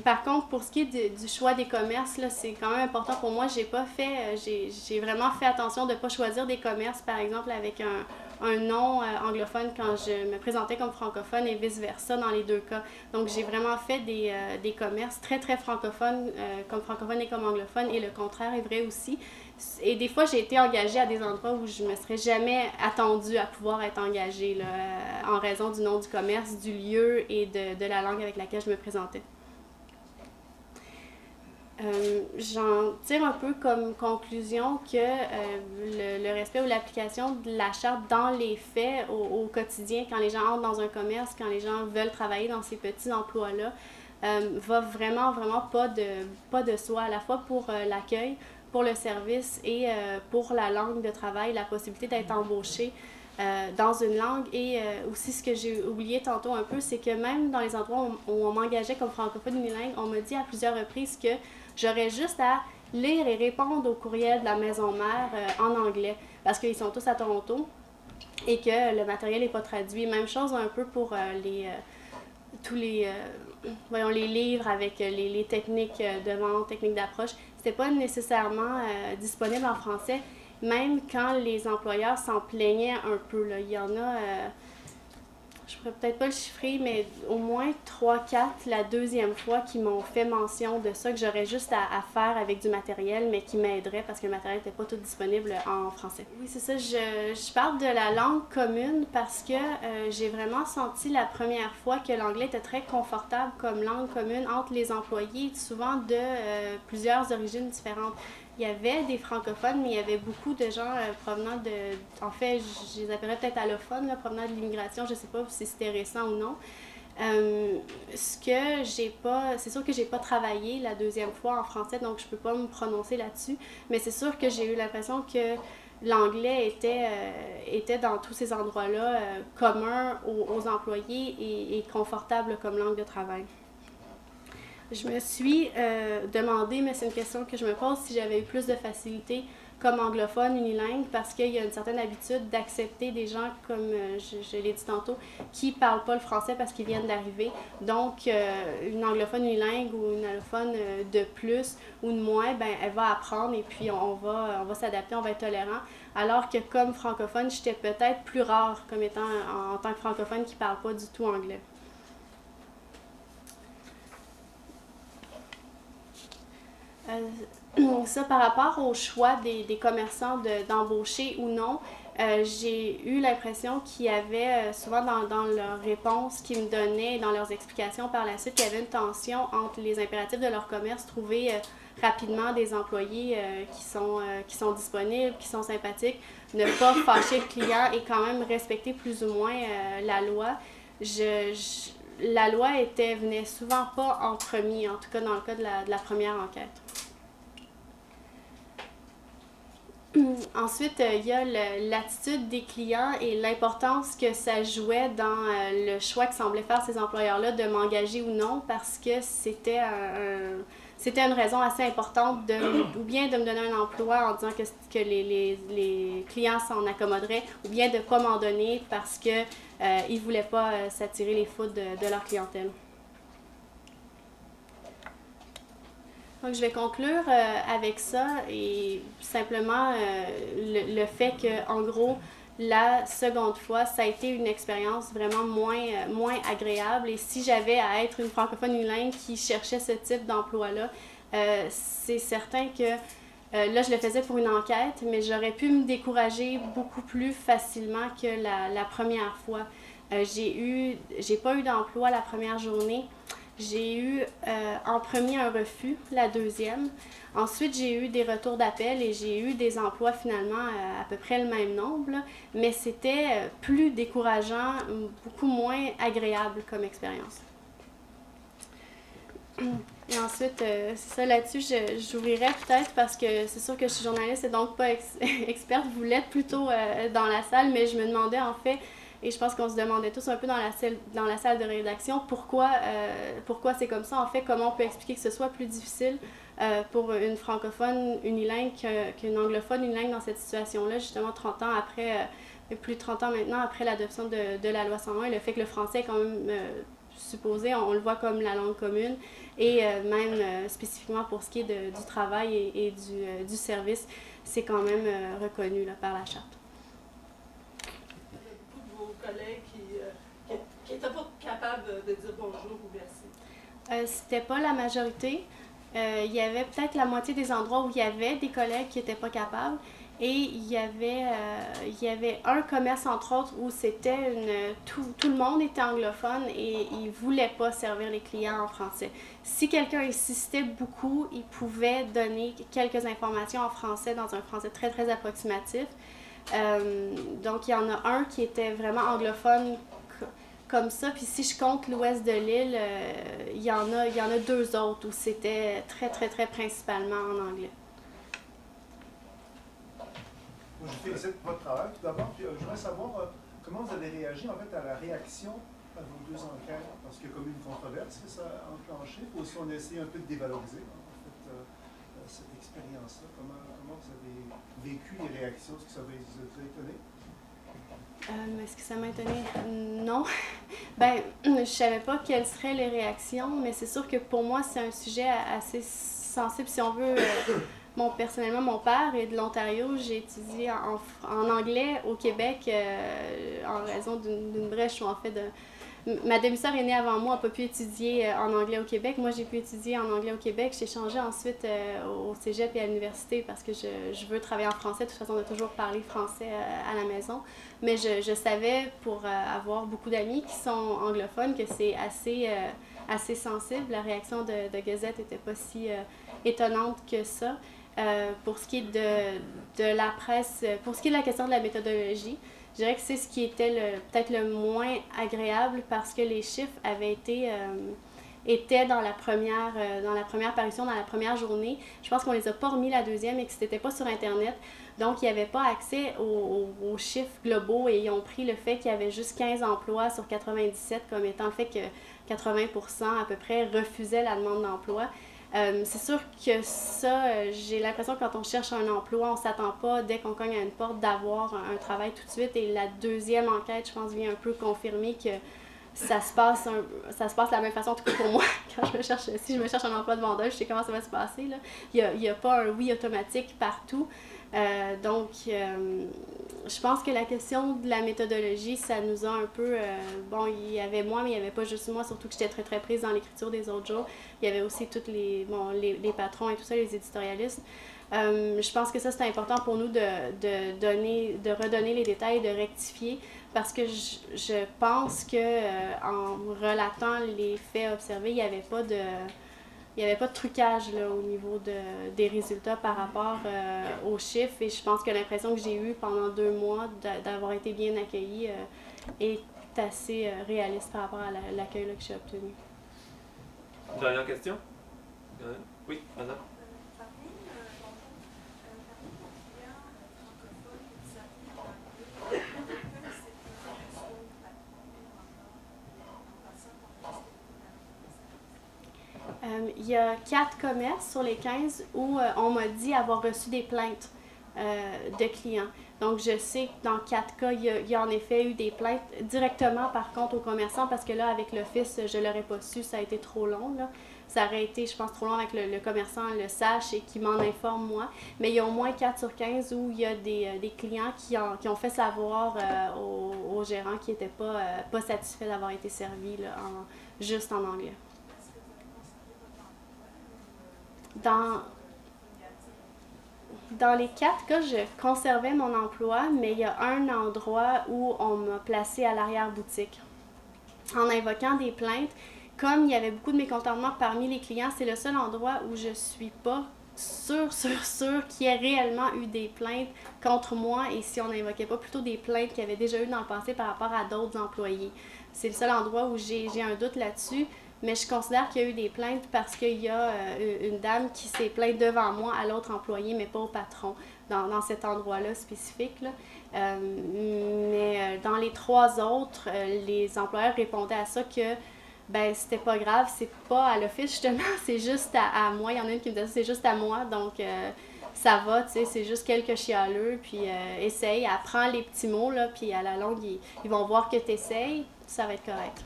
Par contre, pour ce qui est du choix des commerces, là, c'est quand même important pour moi. J'ai vraiment fait attention de ne pas choisir des commerces, par exemple, avec un nom anglophone quand je me présentais comme francophone et vice-versa dans les deux cas. Donc, j'ai vraiment fait des commerces très, très francophones, comme francophone et comme anglophone, et le contraire est vrai aussi. Et des fois, j'ai été engagée à des endroits où je me serais jamais attendue à pouvoir être engagée, là, en raison du nom du commerce, du lieu et de la langue avec laquelle je me présentais. J'en tire un peu comme conclusion que le respect ou l'application de la charte dans les faits au quotidien, quand les gens entrent dans un commerce, quand les gens veulent travailler dans ces petits emplois-là, va vraiment, vraiment pas de soi, à la fois pour l'accueil, pour le service et pour la langue de travail, la possibilité d'être embauché dans une langue. Et aussi, ce que j'ai oublié tantôt un peu, c'est que même dans les endroits où on m'engageait comme francophone unilingue, on m'a dit à plusieurs reprises que j'aurais juste à lire et répondre aux courriels de la maison mère en anglais, parce qu'ils sont tous à Toronto et que le matériel n'est pas traduit. Même chose un peu pour tous voyons, les livres avec les techniques de vente, techniques d'approche. C'était pas nécessairement disponible en français, même quand les employeurs s'en plaignaient un peu. Là. Il y en a, je pourrais peut-être pas le chiffrer, mais au moins 3 4 la deuxième fois qui m'ont fait mention de ça, que j'aurais juste à faire avec du matériel, mais qui m'aiderait parce que le matériel n'était pas tout disponible en français. Oui, c'est ça. Je parle de la langue commune parce que j'ai vraiment senti la première fois que l'anglais était très confortable comme langue commune entre les employés, souvent de plusieurs origines différentes. Il y avait des francophones, mais il y avait beaucoup de gens provenant de... En fait, je les appellerais peut-être allophones, là, provenant de l'immigration. Je ne sais pas si c'était récent ou non. Ce que j'ai pas... C'est sûr que j'ai pas travaillé la deuxième fois en français, donc je peux pas me prononcer là-dessus. Mais c'est sûr que j'ai eu l'impression que l'anglais était dans tous ces endroits-là commun aux employés et confortable comme langue de travail. Je me suis demandé, mais c'est une question que je me pose, si j'avais eu plus de facilité comme anglophone unilingue, parce qu'il y a une certaine habitude d'accepter des gens, comme je l'ai dit tantôt, qui ne parlent pas le français parce qu'ils viennent d'arriver. Donc, une anglophone unilingue ou une allophone de plus ou de moins, ben, elle va apprendre et puis on va s'adapter, on va être tolérant. Alors que comme francophone, j'étais peut-être plus rare comme étant en tant que francophone qui ne parle pas du tout anglais. Ça, par rapport au choix des commerçants d'embaucher ou non, j'ai eu l'impression qu'il y avait souvent dans leurs réponses qu'ils me donnaient, dans leurs explications par la suite, qu'il y avait une tension entre les impératifs de leur commerce, trouver rapidement des employés qui sont disponibles, qui sont sympathiques, ne pas fâcher le client et quand même respecter plus ou moins la loi. La loi venait souvent pas en premier, en tout cas dans le cas de la première enquête. Ensuite, il y a l'attitude des clients et l'importance que ça jouait dans le choix que semblaient faire ces employeurs-là de m'engager ou non, parce que c'était une raison assez importante ou bien de me donner un emploi en disant que les clients s'en accommoderaient, ou bien de ne pas m'en donner parce qu'ils ne voulaient pas s'attirer les foudres de leur clientèle. Donc, je vais conclure avec ça et simplement le fait que, en gros, la seconde fois, ça a été une expérience vraiment moins agréable. Et si j'avais à être une francophone unilingue qui cherchait ce type d'emploi-là, c'est certain que là, je le faisais pour une enquête, mais j'aurais pu me décourager beaucoup plus facilement que la première fois. J'ai pas eu d'emploi la première journée. J'ai eu en premier un refus, la deuxième. Ensuite, j'ai eu des retours d'appel et j'ai eu des emplois finalement à peu près le même nombre, là. Mais c'était plus décourageant, beaucoup moins agréable comme expérience. Et ensuite, c'est ça là-dessus, j'ouvrirais peut-être parce que c'est sûr que je suis journaliste et donc pas experte. Vous l'êtes plutôt dans la salle, mais je me demandais en fait, et je pense qu'on se demandait tous un peu dans la salle de rédaction, pourquoi c'est comme ça en fait, comment on peut expliquer que ce soit plus difficile pour une francophone unilingue qu'une anglophone unilingue dans cette situation-là, justement 30 ans après, plus de 30 ans maintenant après l'adoption de la loi 101, et le fait que le français est quand même supposé, on le voit comme la langue commune, et même spécifiquement pour ce qui est du travail et du service, c'est quand même reconnu là, par la Charte. Il y a beaucoup de vos collègues qui n'étaient pas capables de dire bonjour ou merci. C'était pas la majorité. Il y avait peut-être la moitié des endroits où il y avait des collègues qui n'étaient pas capables. Et il y avait un commerce, entre autres, où c'était tout le monde était anglophone et ils ne voulaient pas servir les clients en français. Si quelqu'un insistait beaucoup, il pouvait donner quelques informations en français dans un français très, très approximatif. Donc, il y en a un qui était vraiment anglophone comme ça. Puis si je compte l'ouest de l'île, il y en a deux autres où c'était très, très, très principalement en anglais. Je vous félicite pour votre travail tout d'abord. Puis je voudrais savoir comment vous avez réagi en fait à la réaction à vos deux enquêtes, parce qu'il y a comme une controverse que ça a enclenché. Puis aussi on a essayé un peu de dévaloriser en fait, cette expérience-là. Comment vous avez vécu les réactions? Est-ce que ça vous a étonné? Est-ce que ça m'a étonné? Non. Ben, je savais pas quelles seraient les réactions, mais c'est sûr que pour moi, c'est un sujet assez sensible, si on veut. Personnellement, mon père est de l'Ontario. J'ai étudié en anglais au Québec en raison d'une brèche où, en fait, ma demi-sœur est née avant moi, n'a pas pu étudier en anglais au Québec. Moi, j'ai pu étudier en anglais au Québec. J'ai changé ensuite au cégep et à l'université parce que je veux travailler en français. De toute façon, on a toujours parlé français à la maison. Mais je savais, pour avoir beaucoup d'amis qui sont anglophones, que c'est assez sensible. La réaction de Gazette n'était pas si étonnante que ça. Pour ce qui est de la presse, pour ce qui est de la question de la méthodologie, je dirais que c'est ce qui était peut-être le moins agréable parce que les chiffres avaient étaient dans la première parution, dans la première journée. Je pense qu'on les a pas remis la deuxième et que c'était pas sur Internet. Donc, il n'y avait pas accès aux chiffres globaux et ils ont pris le fait qu'il y avait juste 15 emplois sur 97 comme étant le fait que 80% à peu près refusaient la demande d'emploi. C'est sûr que ça, j'ai l'impression que quand on cherche un emploi, on ne s'attend pas, dès qu'on cogne à une porte, d'avoir un travail tout de suite. Et la deuxième enquête, je pense, vient un peu confirmer que ça se passe de la même façon, en tout cas pour moi, quand si je me cherche un emploi de vendeuse, je sais comment ça va se passer, là. Il y a pas un oui automatique partout. Donc, je pense que la question de la méthodologie, ça nous a un peu... il y avait moi, mais il n'y avait pas juste moi, surtout que j'étais très, très prise dans l'écriture des autres jours. Il y avait aussi tous les patrons et tout ça, les éditorialistes. Je pense que ça, c'est important pour nous de redonner les détails, de rectifier, parce que je pense que en relatant les faits observés, il n'y avait pas de trucage là, au niveau des résultats par rapport aux chiffres. Et je pense que l'impression que j'ai eue pendant 2 mois d'avoir été bien accueillie est assez réaliste par rapport à l'accueil que j'ai obtenu. Dernière question? Oui, madame? Il y a 4 commerces sur les 15 où on m'a dit avoir reçu des plaintes de clients. Donc, je sais que dans 4 cas, il y a en effet eu des plaintes directement, par contre, aux commerçants, parce que là, avec l'office, je ne l'aurais pas su, ça a été trop long, là. Ça aurait été, je pense, trop long avec le commerçant le sache et qui m'en informe, moi. Mais il y a au moins 4 sur 15 où il y a des clients qui ont fait savoir aux gérants qui n'étaient pas satisfaits d'avoir été servis là, juste en anglais. Dans les 4 cas, je conservais mon emploi, mais il y a un endroit où on m'a placée à l'arrière-boutique. En invoquant des plaintes, comme il y avait beaucoup de mécontentement parmi les clients, c'est le seul endroit où je suis pas sûre qu'il y ait réellement eu des plaintes contre moi et si on n'invoquait pas plutôt des plaintes qu'il y avait déjà eu dans le passé par rapport à d'autres employés. C'est le seul endroit où j'ai un doute là-dessus. Mais je considère qu'il y a eu des plaintes parce qu'il y a une dame qui s'est plainte devant moi à l'autre employé, mais pas au patron, dans cet endroit-là spécifique, là. Mais dans les 3 autres, les employeurs répondaient à ça que c'était pas grave, c'est pas à l'office justement, c'est juste à moi. Il y en a une qui me disait c'est juste à moi, donc ça va, tu sais, c'est juste quelques chialeux, puis essaye, apprends les petits mots, là, puis à la longue, ils vont voir que tu essayes, ça va être correct.